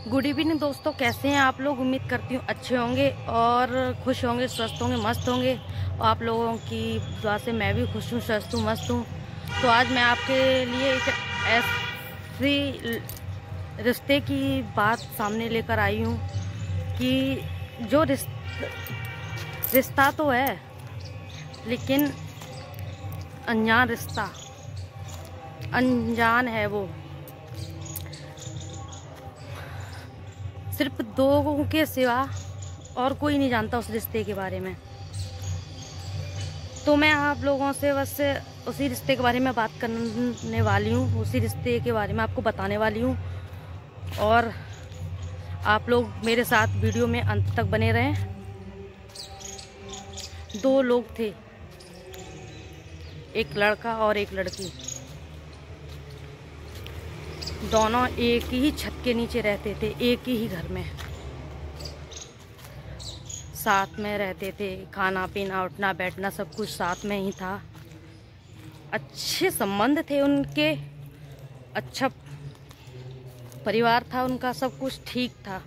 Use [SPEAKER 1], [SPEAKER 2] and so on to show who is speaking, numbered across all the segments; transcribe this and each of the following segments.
[SPEAKER 1] Good evening दोस्तों, कैसे हैं आप लोग। उम्मीद करती हूँ अच्छे होंगे और खुश होंगे, स्वस्थ होंगे, मस्त होंगे। और आप लोगों की दुआ से मैं भी खुश हूँ, स्वस्थ हूँ, मस्त हूँ। तो आज मैं आपके लिए एक ऐसी रिश्ते की बात सामने लेकर आई हूँ कि जो रिश्ता तो है लेकिन अनजान रिश्ता, अनजान है वो। सिर्फ दो के सिवा और कोई नहीं जानता उस रिश्ते के बारे में। तो मैं आप लोगों से बस उसी रिश्ते के बारे में बात करने वाली हूँ, उसी रिश्ते के बारे में आपको बताने वाली हूँ। और आप लोग मेरे साथ वीडियो में अंत तक बने रहें। दो लोग थे, एक लड़का और एक लड़की। दोनों एक ही छत के नीचे रहते थे, एक ही घर में साथ में रहते थे। खाना पीना, उठना बैठना सब कुछ साथ में ही था। अच्छे संबंध थे उनके, अच्छा परिवार था उनका, सब कुछ ठीक था।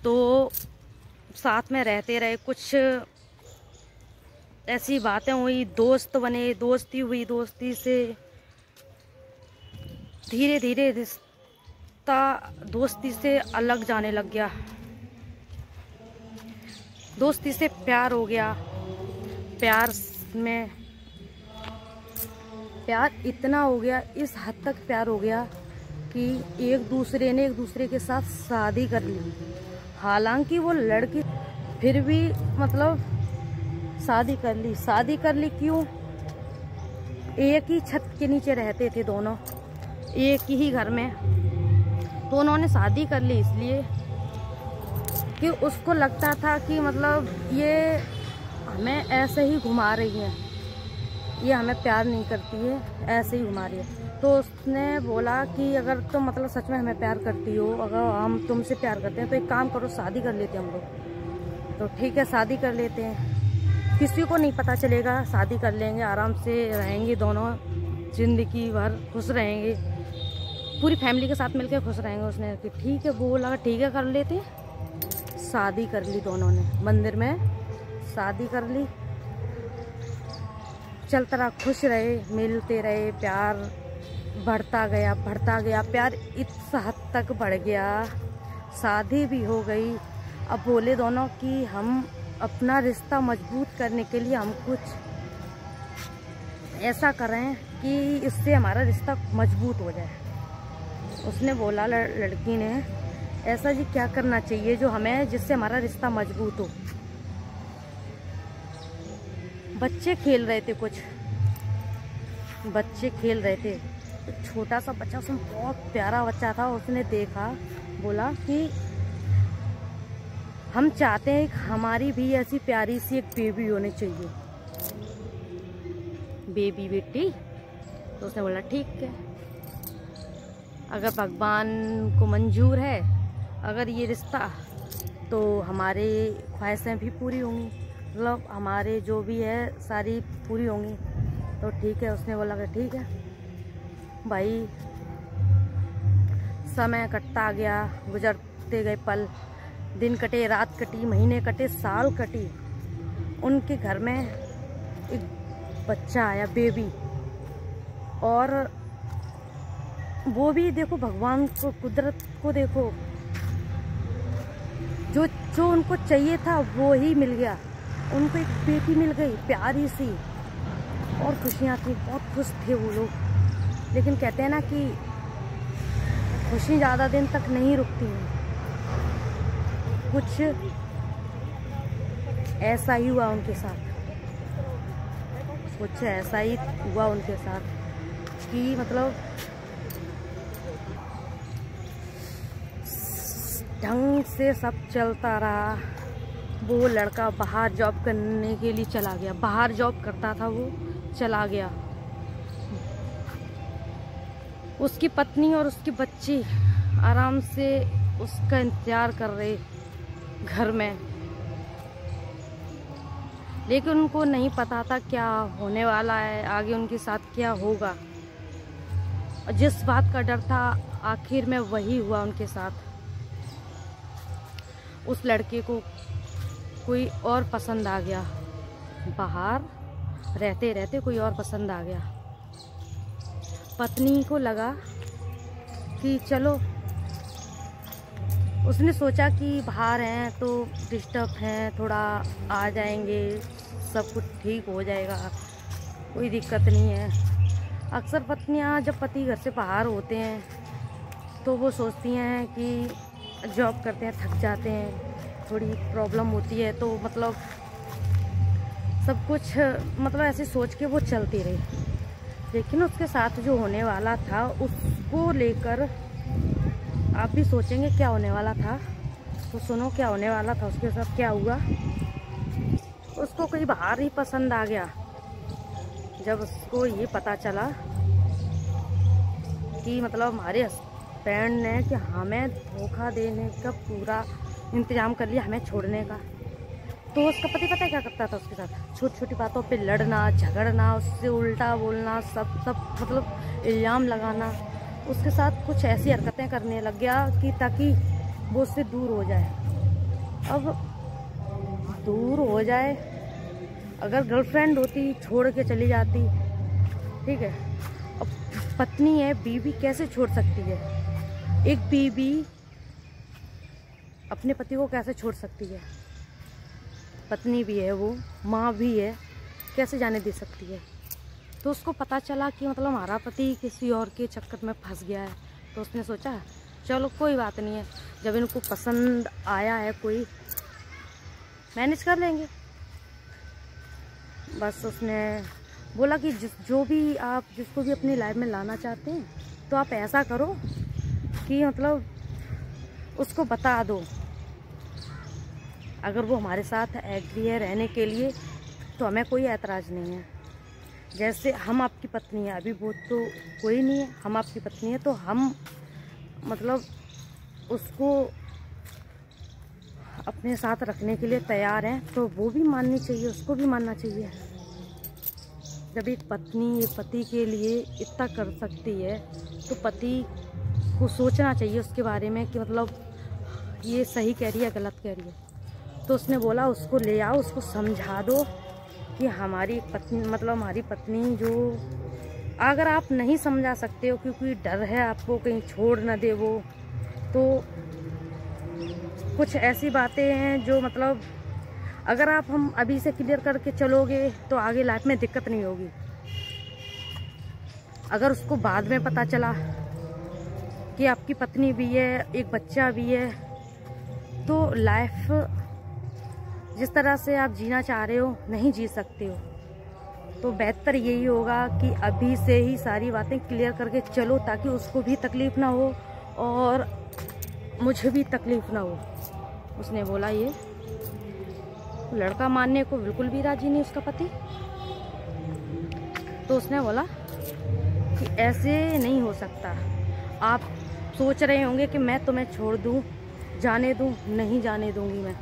[SPEAKER 1] तो साथ में रहते रहे, कुछ ऐसी बातें हुई, दोस्त बने, दोस्ती हुई। दोस्ती से धीरे धीरे रिश्ता दोस्ती से अलग जाने लग गया। दोस्ती से प्यार हो गया। प्यार में प्यार इतना हो गया, इस हद तक प्यार हो गया कि एक दूसरे ने एक दूसरे के साथ शादी कर ली। हालांकि वो लड़की फिर भी मतलब शादी कर ली। क्यों? एक ही छत के नीचे रहते थे दोनों, एक ही घर में। तो उन्होंने शादी कर ली इसलिए कि उसको लगता था कि मतलब ये हमें ऐसे ही घुमा रही है, ये हमें प्यार नहीं करती है, ऐसे ही घुमा रही है। तो उसने बोला कि अगर तुम मतलब सच में हमें प्यार करती हो, अगर हम तुमसे प्यार करते हैं तो एक काम करो, शादी कर लेते हैं हम लोग। तो ठीक है, शादी कर लेते हैं, किसी को नहीं पता चलेगा, शादी कर लेंगे, आराम से रहेंगे दोनों, जिंदगी भर खुश रहेंगे, पूरी फैमिली के साथ मिलकर खुश रहेंगे। उसने कि ठीक है, बोला ठीक है कर लेते। शादी कर ली दोनों ने, मंदिर में शादी कर ली। चलता रहा, खुश रहे, मिलते रहे, प्यार बढ़ता गया। प्यार इस हद तक बढ़ गया, शादी भी हो गई। अब बोले दोनों कि हम अपना रिश्ता मजबूत करने के लिए हम कुछ ऐसा करें कि इससे हमारा रिश्ता मजबूत हो जाए। उसने बोला, लड़की ने, ऐसा जी क्या करना चाहिए जो हमें, जिससे हमारा रिश्ता मजबूत हो। बच्चे खेल रहे थे, कुछ बच्चे खेल रहे थे। छोटा सा बच्चा, उसमें बहुत प्यारा बच्चा था। उसने देखा, बोला कि हम चाहते हैं कि हमारी भी ऐसी प्यारी सी एक बेबी होनी चाहिए, बेबी बेटी। तो उसने बोला ठीक है, अगर भगवान को मंजूर है, अगर ये रिश्ता, तो हमारे ख्वाहिशें भी पूरी होंगी, मतलब हमारे जो भी है सारी पूरी होंगी। तो ठीक है, उसने बोला कि ठीक है भाई। समय कटता गया, गुजरते गए पल, दिन कटे, रात कटी, महीने कटे, साल कटी। उनके घर में एक बच्चा आया, बेबी। और वो भी देखो, भगवान को, कुदरत को देखो, जो उनको चाहिए था वो ही मिल गया। उनको एक बेटी मिल गई, प्यारी सी, और खुशियाँ थी, बहुत खुश थे वो लोग। लेकिन कहते हैं ना कि खुशी ज़्यादा दिन तक नहीं रुकती है। कुछ ऐसा ही हुआ उनके साथ, कुछ ऐसा ही हुआ उनके साथ कि मतलब ढंग से सब चलता रहा। वो लड़का बाहर जॉब करने के लिए चला गया, बाहर जॉब करता था वो, चला गया। उसकी पत्नी और उसकी बच्ची आराम से उसका इंतजार कर रहे घर में, लेकिन उनको नहीं पता था क्या होने वाला है, आगे उनके साथ क्या होगा। और जिस बात का डर था आखिर में वही हुआ उनके साथ। उस लड़के को कोई और पसंद आ गया, बाहर रहते रहते कोई और पसंद आ गया। पत्नी को लगा कि चलो, उसने सोचा कि बाहर हैं तो डिस्टर्ब हैं, थोड़ा आ जाएंगे, सब कुछ ठीक हो जाएगा, कोई दिक्कत नहीं है। अक्सर पत्नियां जब पति घर से बाहर होते हैं तो वो सोचती हैं कि जॉब करते हैं, थक जाते हैं, थोड़ी प्रॉब्लम होती है, तो मतलब सब कुछ मतलब ऐसे सोच के वो चलती रही। लेकिन उसके साथ जो होने वाला था उसको लेकर आप भी सोचेंगे क्या होने वाला था। तो सुनो क्या होने वाला था, उसके साथ क्या हुआ। उसको कोई बाहर ही पसंद आ गया। जब उसको ये पता चला कि मतलब हमारे हस्बैंड ने कि हमें धोखा देने का पूरा इंतजाम कर लिया, हमें छोड़ने का, तो उसका पति पता है क्या करता था उसके साथ? छोटी छोटी बातों पे लड़ना, झगड़ना, उससे उल्टा बोलना, सब मतलब इल्ज़ाम लगाना। उसके साथ कुछ ऐसी हरकतें करने लग गया कि ताकि वो उससे दूर हो जाए। अब दूर हो जाए, अगर गर्लफ्रेंड होती छोड़ के चली जाती, ठीक है। अब पत्नी है, बीवी कैसे छोड़ सकती है? एक बीवी अपने पति को कैसे छोड़ सकती है? पत्नी भी है, वो माँ भी है, कैसे जाने दे सकती है? तो उसको पता चला कि मतलब हमारा पति किसी और के चक्कर में फंस गया है। तो उसने सोचा चलो कोई बात नहीं है, जब इनको पसंद आया है कोई, मैनेज कर लेंगे। बस उसने बोला कि जो भी आप जिसको भी अपनी लाइफ में लाना चाहते हैं तो आप ऐसा करो कि मतलब उसको बता दो, अगर वो हमारे साथ एग्री है रहने के लिए तो हमें कोई ऐतराज़ नहीं है। जैसे हम आपकी पत्नी है, अभी वो तो कोई नहीं है, हम आपकी पत्नी है, तो हम मतलब उसको अपने साथ रखने के लिए तैयार हैं, तो वो भी माननी चाहिए, उसको भी मानना चाहिए। जब एक पत्नी एक पति के लिए इतना कर सकती है तो पति को सोचना चाहिए उसके बारे में कि मतलब ये सही कह रही है, गलत कह रही है। तो उसने बोला उसको ले आओ, उसको समझा दो कि हमारी पत्नी मतलब हमारी पत्नी जो, अगर आप नहीं समझा सकते हो क्योंकि डर है आपको कहीं छोड़ ना दे वो, तो कुछ ऐसी बातें हैं जो मतलब अगर आप हम अभी से क्लियर करके चलोगे तो आगे लाइफ में दिक्कत नहीं होगी। अगर उसको बाद में पता चला कि आपकी पत्नी भी है, एक बच्चा भी है, तो लाइफ जिस तरह से आप जीना चाह रहे हो नहीं जी सकते हो। तो बेहतर यही होगा कि अभी से ही सारी बातें क्लियर करके चलो, ताकि उसको भी तकलीफ़ ना हो और मुझे भी तकलीफ़ ना हो। उसने बोला ये लड़का मानने को बिल्कुल भी राजी नहीं, उसका पति। तो उसने बोला कि ऐसे नहीं हो सकता, आप सोच रहे होंगे कि मैं तुम्हें छोड़ दूं, जाने दूं, नहीं जाने दूंगी मैं।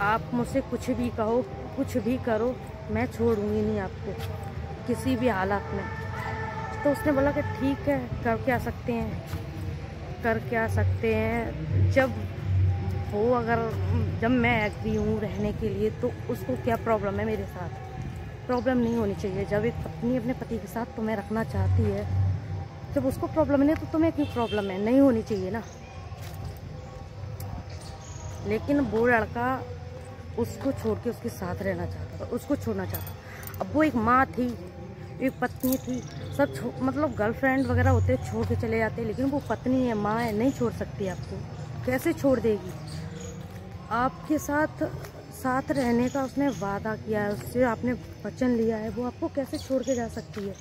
[SPEAKER 1] आप मुझसे कुछ भी कहो, कुछ भी करो, मैं छोड़ूंगी नहीं आपको किसी भी हालत में। तो उसने बोला कि ठीक है, कर क्या सकते हैं, कर क्या सकते हैं। जब जब मैं एग्री हूँ रहने के लिए तो उसको क्या प्रॉब्लम है मेरे साथ? प्रॉब्लम नहीं होनी चाहिए। जब एक पत्नी अपने पति के साथ तुम्हें रखना चाहती है, जब उसको प्रॉब्लम नहीं तो तुम्हें क्यों प्रॉब्लम है? नहीं होनी चाहिए ना। लेकिन वो लड़का उसको छोड़ के उसके साथ रहना चाहता था, उसको छोड़ना चाहता। अब वो एक माँ थी, एक पत्नी थी, सब मतलब गर्लफ्रेंड वगैरह होते छोड़ के चले जाते, लेकिन वो पत्नी है, माँ है, नहीं छोड़ सकती आपको। कैसे छोड़ देगी? आपके साथ रहने का उसने वादा किया है, उससे आपने वचन लिया है, वो आपको कैसे छोड़ के जा सकती है?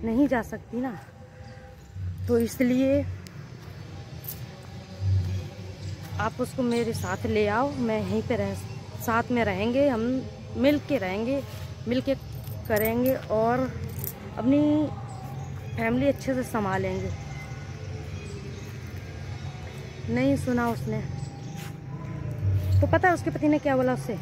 [SPEAKER 1] नहीं जा सकती ना। तो इसलिए आप उसको मेरे साथ ले आओ, मैं यहीं पे साथ में रहेंगे, हम मिल के रहेंगे, मिल के करेंगे और अपनी फैमिली अच्छे से संभालेंगे। नहीं सुना उसने। तो पता है उसके पति ने क्या बोला उससे?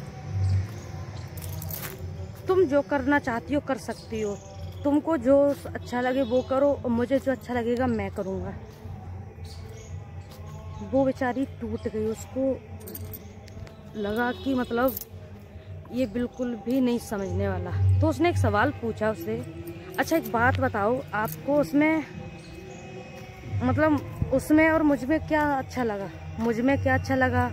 [SPEAKER 1] तुम जो करना चाहती हो कर सकती हो, तुमको जो अच्छा लगे वो करो और मुझे जो अच्छा लगेगा मैं करूँगा। वो बेचारी टूट गई, उसको लगा कि मतलब ये बिल्कुल भी नहीं समझने वाला। तो उसने एक सवाल पूछा उससे, अच्छा एक बात बताओ, आपको उसमें मतलब उसमें और मुझ में क्या अच्छा लगा? मुझ में क्या अच्छा लगा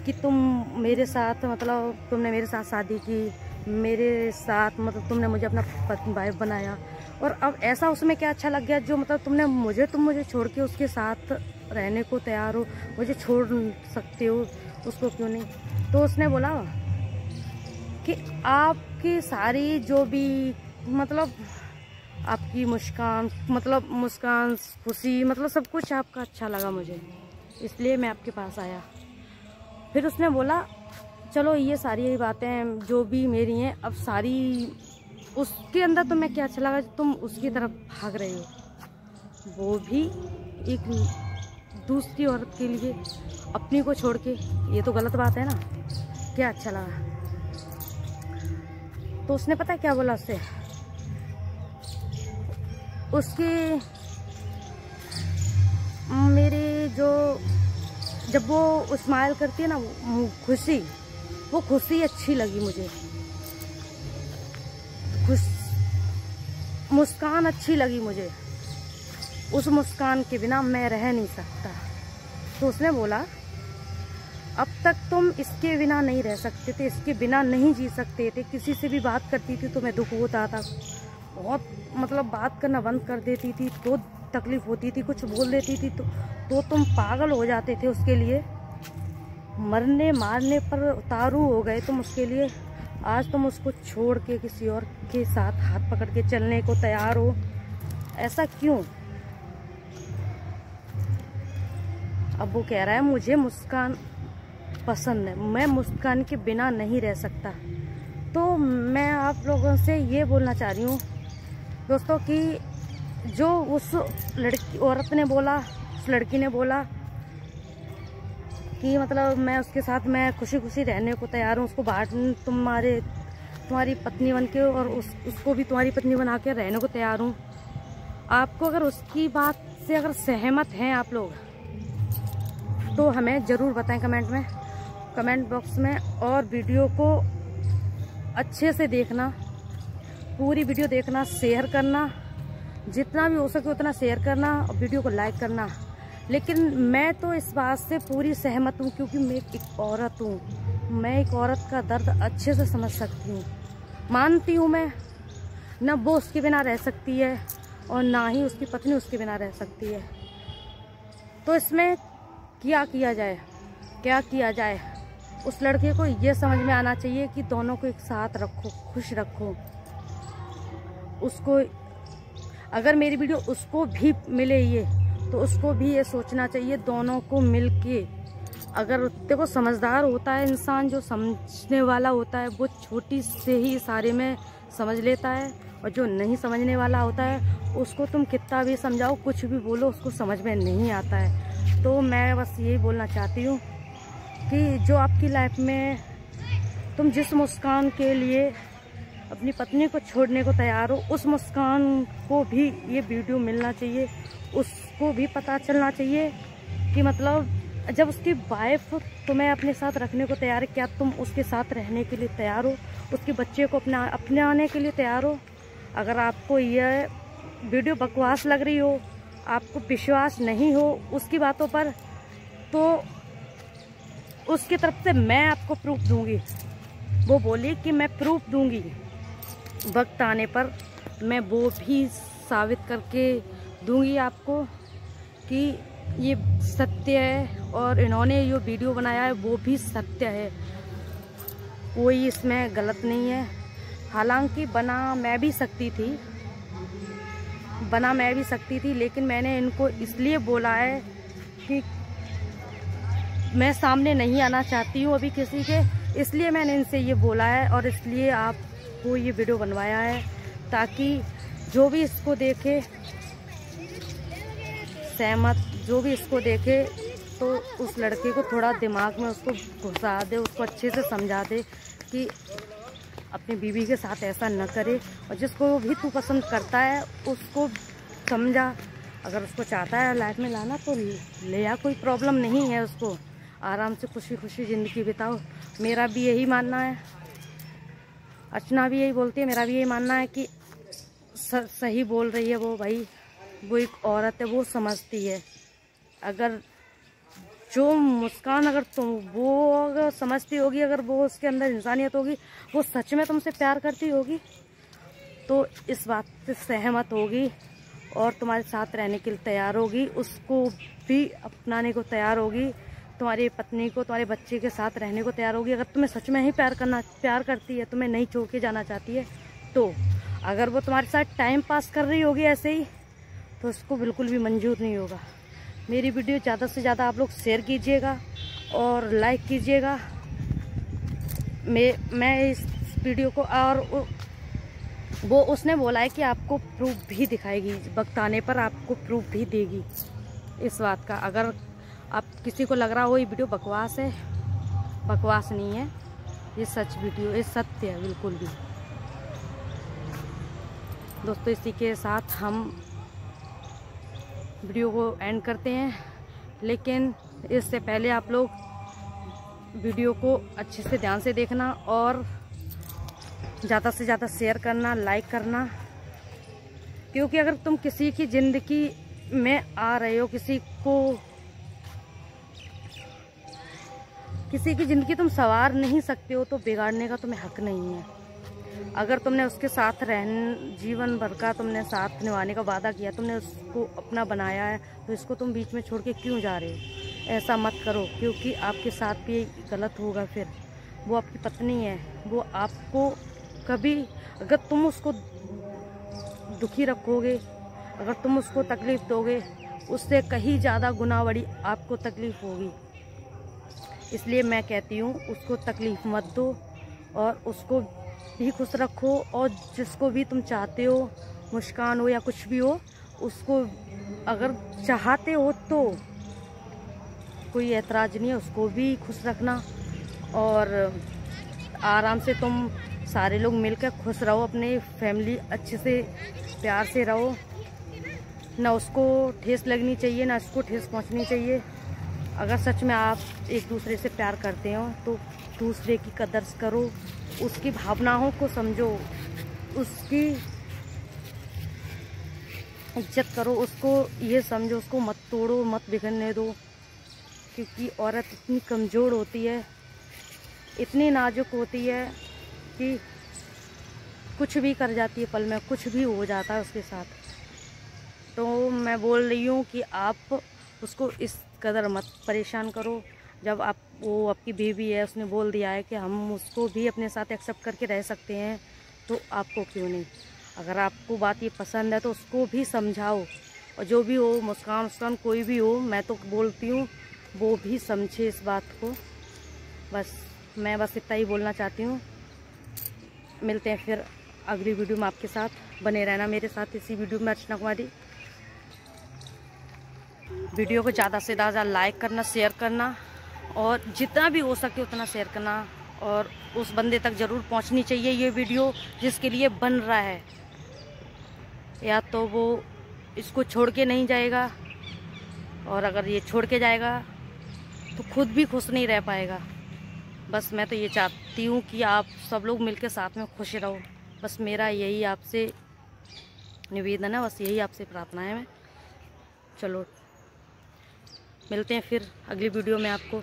[SPEAKER 1] कि तुम मेरे साथ मतलब तुमने मेरे साथ शादी की, मेरे साथ मतलब तुमने मुझे अपना वाइफ बनाया, और अब ऐसा उसमें क्या अच्छा लग गया जो मतलब तुम मुझे छोड़ के उसके साथ रहने को तैयार हो, मुझे छोड़ सकते हो, उसको क्यों नहीं? तो उसने बोला कि आपकी सारी जो भी मतलब आपकी मुस्कान खुशी मतलब सब कुछ आपका अच्छा लगा मुझे, इसलिए मैं आपके पास आया। फिर उसने बोला चलो ये सारी बातें जो भी मेरी हैं अब सारी उसके अंदर तुम्हें क्या अच्छा लगा तुम उसकी तरफ भाग रहे हो, वो भी एक दूसरी औरत के लिए अपनी को छोड़ के, ये तो गलत बात है ना। क्या अच्छा लगा? तो उसने पता है क्या बोला उसके मेरे जो जब वो स्माइल करती है ना खुशी, वो खुशी अच्छी लगी मुझे, मुस्कान अच्छी लगी मुझे, उस मुस्कान के बिना मैं रह नहीं सकता। तो उसने बोला अब तक तुम इसके बिना नहीं रह सकते थे, इसके बिना नहीं जी सकते थे, किसी से भी बात करती थी तो मैं दुख होता था, बहुत मतलब बात करना बंद कर देती थी तो तकलीफ होती थी, कुछ बोल देती थी तो तुम पागल हो जाते थे उसके लिए, मरने मारने पर उतारू हो गए तुम उसके लिए। आज तुम उसको छोड़ के किसी और के साथ हाथ पकड़ के चलने को तैयार हो, ऐसा क्यों? अब वो कह रहा है मुझे मुस्कान पसंद है, मैं मुस्कान के बिना नहीं रह सकता। तो मैं आप लोगों से ये बोलना चाह रही हूँ दोस्तों कि जो उस औरत ने बोला, उस लड़की ने बोला कि मतलब मैं उसके साथ मैं खुशी खुशी रहने को तैयार हूँ, उसको बाहर तुम्हारी पत्नी बन के और उसको भी तुम्हारी पत्नी बना के रहने को तैयार हूँ। आपको अगर उसकी बात से अगर सहमत हैं आप लोग तो हमें ज़रूर बताएं कमेंट बॉक्स में, और वीडियो को अच्छे से देखना, पूरी वीडियो देखना, शेयर करना, जितना भी हो सके उतना शेयर करना और वीडियो को लाइक करना। लेकिन मैं तो इस बात से पूरी सहमत हूँ क्योंकि मैं एक औरत हूँ, मैं एक औरत का दर्द अच्छे से समझ सकती हूँ। मानती हूँ मैं न वो उसके बिना रह सकती है और ना ही उसकी पत्नी उसके बिना रह सकती है। तो इसमें क्या किया जाए? उस लड़के को ये समझ में आना चाहिए कि दोनों को एक साथ रखो, खुश रखो उसको। अगर मेरी वीडियो उसको भी मिले ये तो उसको भी ये सोचना चाहिए दोनों को मिलके। अगर देखो समझदार होता है इंसान, जो समझने वाला होता है वो छोटी से ही सारे में समझ लेता है, और जो नहीं समझने वाला होता है उसको तुम कितना भी समझाओ, कुछ भी बोलो, उसको समझ में नहीं आता है। तो मैं बस यही बोलना चाहती हूँ कि जो आपकी लाइफ में तुम जिस मुस्कान के लिए अपनी पत्नी को छोड़ने को तैयार हो, उस मुस्कान को भी ये वीडियो मिलना चाहिए, उसको भी पता चलना चाहिए कि मतलब जब उसकी वाइफ तुम्हें अपने साथ रखने को तैयार है, क्या तुम उसके साथ रहने के लिए तैयार हो, उसके बच्चे को अपने आने के लिए तैयार हो। अगर आपको यह वीडियो बकवास लग रही हो, आपको विश्वास नहीं हो उसकी बातों पर, तो उसकी तरफ से मैं आपको प्रूफ दूंगी। वो बोली कि मैं प्रूफ दूंगी, वक्त आने पर मैं वो भी साबित करके दूंगी आपको कि ये सत्य है, और इन्होंने जो वीडियो बनाया है वो भी सत्य है, कोई इसमें गलत नहीं है। हालांकि बना मैं भी सकती थी, लेकिन मैंने इनको इसलिए बोला है कि मैं सामने नहीं आना चाहती हूँ अभी किसी के, इसलिए मैंने इनसे ये बोला है और इसलिए आपको ये वीडियो बनवाया है, ताकि जो भी इसको देखे जो भी इसको देखे तो उस लड़के को थोड़ा दिमाग में उसको घुसा दे, उसको अच्छे से समझा दे कि अपनी बीवी के साथ ऐसा न करे। और जिसको भी तू पसंद करता है उसको समझा, अगर उसको चाहता है लाइफ में लाना तो ले आ, कोई प्रॉब्लम नहीं है। उसको आराम से खुशी खुशी ज़िंदगी बिताओ। मेरा भी यही मानना है, अर्चना भी यही बोलती है, मेरा भी यही मानना है कि सही बोल रही है वो। भाई वो एक औरत है, वो समझती है। अगर जो मुस्कान अगर तुम वो अगर समझती होगी, अगर वो उसके अंदर इंसानियत होगी, वो सच में तुमसे प्यार करती होगी तो इस बात से सहमत होगी और तुम्हारे साथ रहने के लिए तैयार होगी, उसको भी अपनाने को तैयार होगी, तुम्हारी पत्नी को, तुम्हारे बच्चे के साथ रहने को तैयार होगी। अगर तुम्हें सच में ही प्यार करती है, तुम्हें नहीं छोड़ के जाना चाहती है, तो अगर वो तुम्हारे साथ टाइम पास कर रही होगी ऐसे ही, तो उसको बिल्कुल भी मंजूर नहीं होगा। मेरी वीडियो ज़्यादा से ज़्यादा आप लोग शेयर कीजिएगा और लाइक कीजिएगा। मैं इस वीडियो को, और वो उसने बोला है कि आपको प्रूफ भी दिखाएगी, वक्त आने पर आपको प्रूफ भी देगी इस बात का। अगर आप किसी को लग रहा हो ये वीडियो बकवास है, बकवास नहीं है, ये सच वीडियो, ये सत्य है बिल्कुल भी। दोस्तों इसी के साथ हम वीडियो को एंड करते हैं, लेकिन इससे पहले आप लोग वीडियो को अच्छे से ध्यान से देखना और ज़्यादा से ज़्यादा शेयर करना, लाइक करना। क्योंकि अगर तुम किसी की ज़िंदगी में आ रहे हो, किसी की ज़िंदगी तुम संवार नहीं सकते हो, तो बिगाड़ने का तुम्हें हक नहीं है। अगर तुमने उसके साथ जीवन भर का तुमने साथ निभाने का वादा किया, तुमने उसको अपना बनाया है, तो इसको तुम बीच में छोड़ के क्यों जा रहे हो? ऐसा मत करो, क्योंकि आपके साथ भी गलत होगा। फिर वो आपकी पत्नी है, वो आपको कभी, अगर तुम उसको दुखी रखोगे, अगर तुम उसको तकलीफ़ दोगे, उससे कहीं ज़्यादा गुना बड़ी आपको तकलीफ़ होगी। इसलिए मैं कहती हूँ उसको तकलीफ़ मत दो और उसको भी खुश रखो। और जिसको भी तुम चाहते हो, मुस्कान हो या कुछ भी हो, उसको अगर चाहते हो तो कोई ऐतराज़ नहीं है, उसको भी खुश रखना। और आराम से तुम सारे लोग मिलकर खुश रहो, अपने फैमिली अच्छे से प्यार से रहो, ना उसको ठेस लगनी चाहिए, ना इसको ठेस पहुंचनी चाहिए। अगर सच में आप एक दूसरे से प्यार करते हो तो दूसरे की कदर करो, उसकी भावनाओं को समझो, उसकी इज्जत करो, उसको ये समझो, उसको मत तोड़ो, मत बिगड़ने दो। क्योंकि औरत इतनी कमज़ोर होती है, इतनी नाजुक होती है कि कुछ भी कर जाती है, पल में कुछ भी हो जाता है उसके साथ। तो मैं बोल रही हूँ कि आप उसको इस कदर मत परेशान करो। जब वो आपकी बेबी है, उसने बोल दिया है कि हम उसको भी अपने साथ एक्सेप्ट करके रह सकते हैं, तो आपको क्यों नहीं? अगर आपको बात ये पसंद है तो उसको भी समझाओ। और जो भी हो, मुस्कान कोई भी हो, मैं तो बोलती हूँ वो भी समझे इस बात को। मैं इतना ही बोलना चाहती हूँ। मिलते हैं फिर अगली वीडियो में आपके साथ, बने रहना मेरे साथ इसी वीडियो में। अर्चना कुमारी। वीडियो को ज़्यादा से ज़्यादा लाइक करना, शेयर करना और जितना भी हो सके उतना शेयर करना। और उस बंदे तक ज़रूर पहुंचनी चाहिए ये वीडियो जिसके लिए बन रहा है। या तो वो इसको छोड़ के नहीं जाएगा, और अगर ये छोड़ के जाएगा तो खुद भी खुश नहीं रह पाएगा। बस मैं तो ये चाहती हूँ कि आप सब लोग मिलकर साथ में खुश रहो। बस मेरा यही आपसे निवेदन है, बस यही आपसे प्रार्थना है। मैं चलो मिलते हैं फिर अगली वीडियो में आपको।